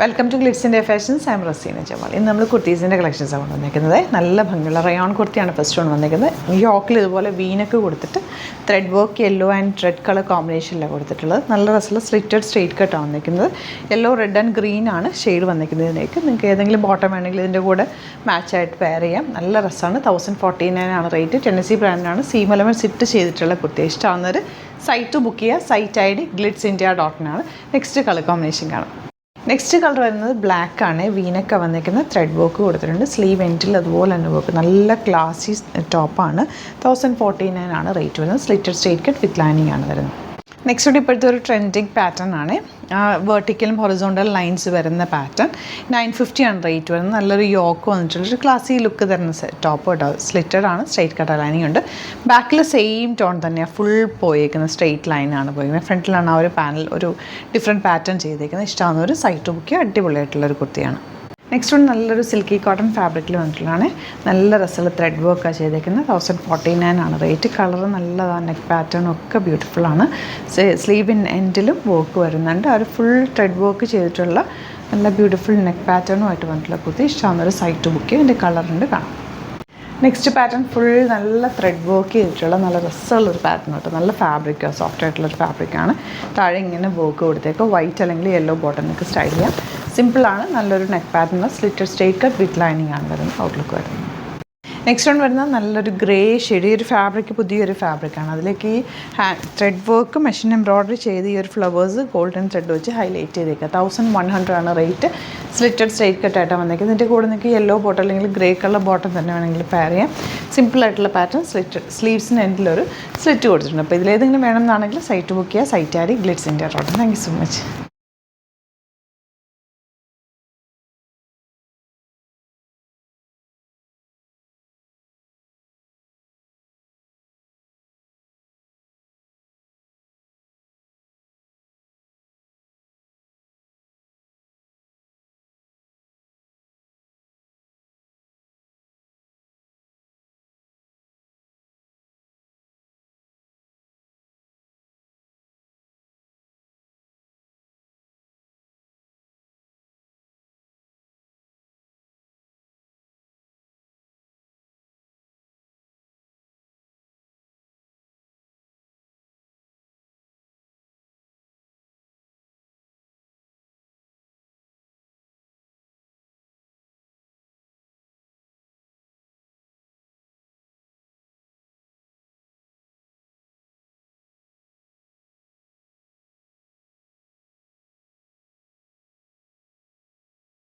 Welcome to Glitz India fashions. I am Raseena Jamal. ഇന്ന് നമ്മൾ കുർത്തീസിൻ്റെ കളക്ഷൻസാണ് കൊണ്ടുവന്നിരിക്കുന്നത്. നല്ല ഭംഗിയുള്ള റയോൺ കുർത്തിയാണ് ഫസ്റ്റ് കൊണ്ട് വന്നിരിക്കുന്നത്. യോക്കിൽ ഇതുപോലെ വീനൊക്കെ കൊടുത്തിട്ട് thread work yellow and red colour കോമ്പിനേഷനിലാണ് കൊടുത്തിട്ടുള്ളത്. നല്ല രസമുള്ള സ്ലിറ്റഡ് സ്ട്രെയിറ്റ് കട്ടാണ് വന്നിരിക്കുന്നത്. യെല്ലോ, റെഡ് ആൻഡ് ഗ്രീൻ ആണ് ഷെയ്ഡ് വന്നിരിക്കുന്നത്. ഇതിലേക്ക് നിങ്ങൾക്ക് ഏതെങ്കിലും ബോട്ടം വേണമെങ്കിൽ ഇതിൻ്റെ കൂടെ മാച്ചായിട്ട് പെയർ ചെയ്യാം. നല്ല രസമാണ്. 1049 ആണ് റേറ്റ്. ടെന്നസി ബ്രാൻഡാണ്. സീം എലമെൻറ്റ്സ് ഇട്ട് ചെയ്തിട്ടുള്ള കുർത്തി. ഇഷ്ടമാവുന്നവർ സൈറ്റ് ബുക്ക് ചെയ്യുക. Site ID glitsindia.in. Next colour combination കാണാം. നെക്സ്റ്റ് കളർ വരുന്നത് ബ്ലാക്ക് ആണ്. വീനൊക്കെ വന്നിരിക്കുന്ന ത്രെഡ് വർക്ക് കൊടുത്തിട്ടുണ്ട്. സ്ലീവ് എൻഡിൽ അതുപോലെ തന്നെ വർക്ക്. നല്ല ക്ലാസി ടോപ്പാണ്. 1049 ആണ് റേറ്റ് വരുന്നത്. Slitted straight cut with lining ആണ് വരുന്നത്. നെക്സ്റ്റ് ഇപ്പോഴത്തെ ഒരു ട്രെൻഡിങ് പാറ്റേൺ ആണ്. വെർട്ടിക്കലും ഹൊറിസോണ്ടൽ ലൈൻസ് വരുന്ന പാറ്റേൺ. 950 ആണ് റേറ്റ് വരുന്നത്. നല്ലൊരു യോക്ക് വന്നിട്ടുണ്ട്. ഒരു ക്ലാസി ലുക്ക് തരുന്ന ടോപ്പ് കേട്ടോ. സ്ലിറ്റഡ് ആണ്. സ്ട്രെയിറ്റ് കട്ട് ലൈനിങ് ഉണ്ട്. ബാക്കിൽ സെയിം ടോൺ തന്നെയാണ്. ഫുൾ പോയേക്കുന്നത് സ്ട്രെയിറ്റ് ലൈനാണ് പോയിരിക്കുന്നത്. ഫ്രണ്ടിലാണ് ആ ഒരു പാനൽ ഒരു ഡിഫറെൻറ്റ് പാറ്റേൺ ചെയ്തേക്കുന്നത്. ഇഷ്ടമാകുന്ന ഒരു സൈറ്റ് ബുക്ക് അടിപൊളിയായിട്ടുള്ളൊരു കുർത്തിയാണ്. നെക്സ്റ്റ് വൺ നല്ലൊരു സിൽക്കി കോട്ടൺ ഫാബ്രിക്കിൽ വന്നിട്ടുള്ളതാണ്. നല്ല രസമുള്ള ത്രെഡ് വർക്കാണ് ചെയ്തേക്കുന്നത്. 1049 ആണ് റേറ്റ്. കളർ നല്ലതാണ്. നെക്ക് പാറ്റേൺ ഒക്കെ ബ്യൂട്ടിഫുൾ ആണ്. സ്ലീവ് എൻഡിലും വർക്ക് വരുന്നുണ്ട്. ഒരു ഫുൾ ത്രെഡ് വർക്ക് ചെയ്തിട്ടുള്ള നല്ല ബ്യൂട്ടിഫുൾ നെക്ക് പാറ്റേണുമായിട്ട് വന്നിട്ടുള്ള കുർത്തി. ഇഷ്ടമാകുന്നൊരു site book. എൻ്റെ കളറുണ്ട് കാണാം. നെക്സ്റ്റ് പാറ്റേൺ ഫുൾ നല്ല ത്രെഡ് വർക്ക് ചെയ്തിട്ടുള്ള നല്ല രസമുള്ളൊരു പാറ്റേൺ കേട്ടോ. നല്ല ഫാബ്രിക്കാണ്. സോഫ്റ്റ് ആയിട്ടുള്ളൊരു ഫാബ്രിക്കാണ്. താഴെ ഇങ്ങനെ വർക്ക് കൊടുത്തേക്ക് വൈറ്റ് അല്ലെങ്കിൽ യെല്ലോ ബോട്ടമൊക്കെ സ്റ്റൈൽ ചെയ്യാം. സിമ്പിളാണ്. നല്ലൊരു neck pattern. Slitted straight cut with lining ആണ് വരുന്നത്. ഔട്ട്ലുക്ക് വരുന്നത്. നെക്സ്റ്റ് വൺ വരുന്നത് നല്ലൊരു ഗ്രേ ഷെയ്ഡ്. ഈ ഒരു ഫാബ്രിക് പുതിയൊരു ഫാബ്രിക്കാണ്. അതിലേക്ക് ഈ ത്രെഡ് വർക്ക് മെഷീൻ എംബ്രോയ്ഡറി ചെയ്ത് ഈ ഒരു ഫ്ലവേഴ്സ് ഗോൾഡൻ ത്രെഡ് വെച്ച് ഹൈലൈറ്റ് ചെയ്തേക്കുക. 1100 ആണ് റേറ്റ്. സ്ലിറ്റഡ് സ്ട്രെയിറ്റ് കട്ടായിട്ടാണ് വന്നേക്കുന്നത്. ഇതിൻ്റെ കൂടെ നിങ്ങൾക്ക് യെല്ലോ ബോട്ടം അല്ലെങ്കിൽ ഗ്രേ കളർ ബോട്ടം തന്നെ വേണമെങ്കിൽ പെയർ ചെയ്യാം. സിമ്പിളായിട്ടുള്ള പാറ്റേൺ. സ്ലീവ്സിന് എൻഡിലൊരു സ്ലിറ്റ് കൊടുത്തിട്ടുണ്ട്. അപ്പോൾ ഇതിലേതെങ്കിലും വേണമെന്നാണെങ്കിൽ സൈറ്റ് ബുക്ക് ചെയ്യുക. Site ID glitsindia.in. Thank you so much.